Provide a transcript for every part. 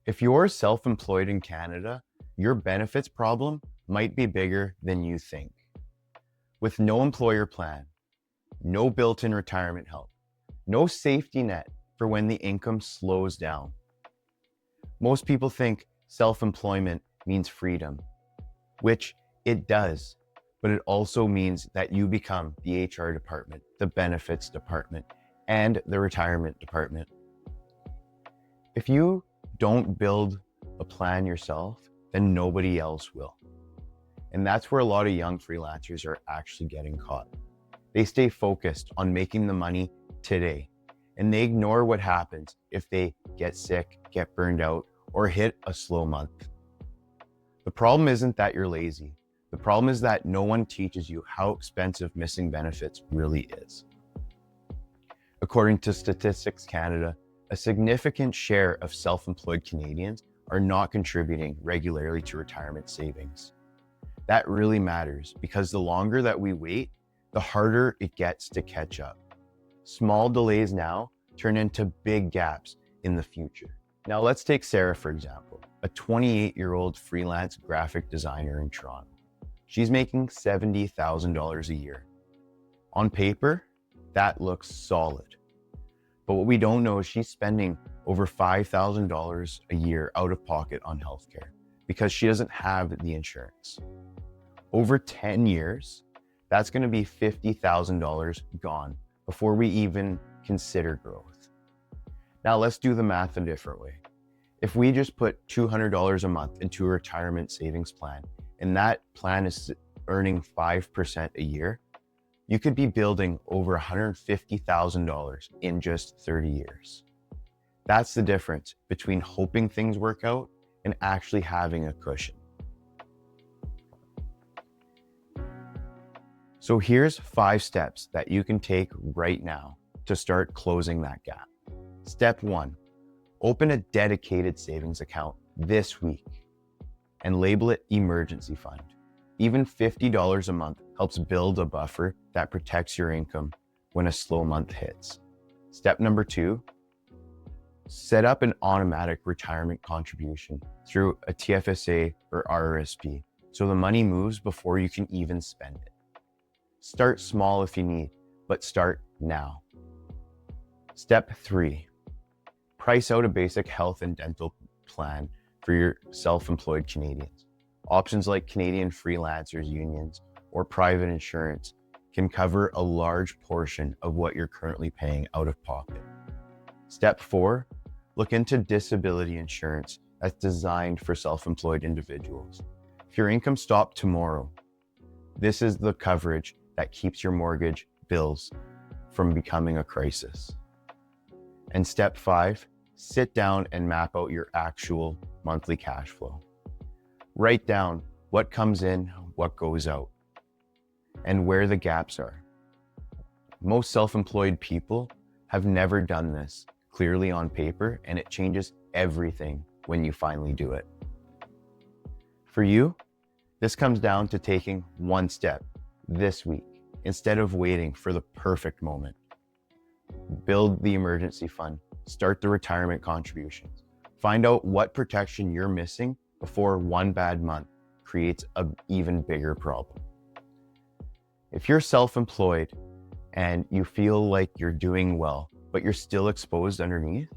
If you're self-employed in Canada, your benefits problem might be bigger than you think. With no employer plan, no built-in retirement help, no safety net for when the income slows down. Most people think self-employment means freedom, which it does, but it also means that you become the HR department, the benefits department, and the retirement department. If you don't build a plan yourself, then nobody else will. And that's where a lot of young freelancers are actually getting caught. They stay focused on making the money today, and they ignore what happens if they get sick, get burned out, or hit a slow month. The problem isn't that you're lazy. The problem is that no one teaches you how expensive missing benefits really is. According to Statistics Canada, a significant share of self-employed Canadians are not contributing regularly to retirement savings. That really matters because the longer that we wait, the harder it gets to catch up. Small delays now turn into big gaps in the future. Now let's take Sarah, for example, a 28-year-old freelance graphic designer in Toronto. She's making $70,000 a year. On paper, that looks solid. But what we don't know is she's spending over $5,000 a year out of pocket on healthcare because she doesn't have the insurance. Over 10 years, that's going to be $50,000 gone before we even consider growth. Now let's do the math a different way. If we just put $200 a month into a retirement savings plan, and that plan is earning 5% a year, you could be building over $150,000 in just 30 years. That's the difference between hoping things work out and actually having a cushion. So here's 5 steps that you can take right now to start closing that gap. Step 1, open a dedicated savings account this week and label it emergency fund. Even $50 a month helps build a buffer that protects your income when a slow month hits. Step number 2, set up an automatic retirement contribution through a TFSA or RRSP so the money moves before you can even spend it. Start small if you need, but start now. Step 3, price out a basic health and dental plan for your self-employed Canadians. Options like Canadian freelancers unions or private insurance can cover a large portion of what you're currently paying out of pocket. Step 4, look into disability insurance that's designed for self-employed individuals. If your income stopped tomorrow, this is the coverage that keeps your mortgage bills from becoming a crisis. And step 5, sit down and map out your actual monthly cash flow. Write down what comes in, what goes out, and where the gaps are. Most self-employed people have never done this clearly on paper, and it changes everything when you finally do it. For you, this comes down to taking one step this week instead of waiting for the perfect moment. Build the emergency fund, start the retirement contributions, find out what protection you're missing before one bad month creates an even bigger problem. If you're self-employed and you feel like you're doing well, but you're still exposed underneath,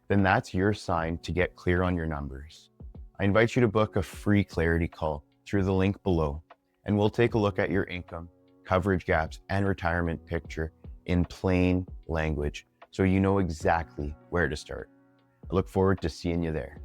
then that's your sign to get clear on your numbers. I invite you to book a free clarity call through the link below, and we'll take a look at your income, coverage gaps, and retirement picture in plain language so you know exactly where to start. I look forward to seeing you there.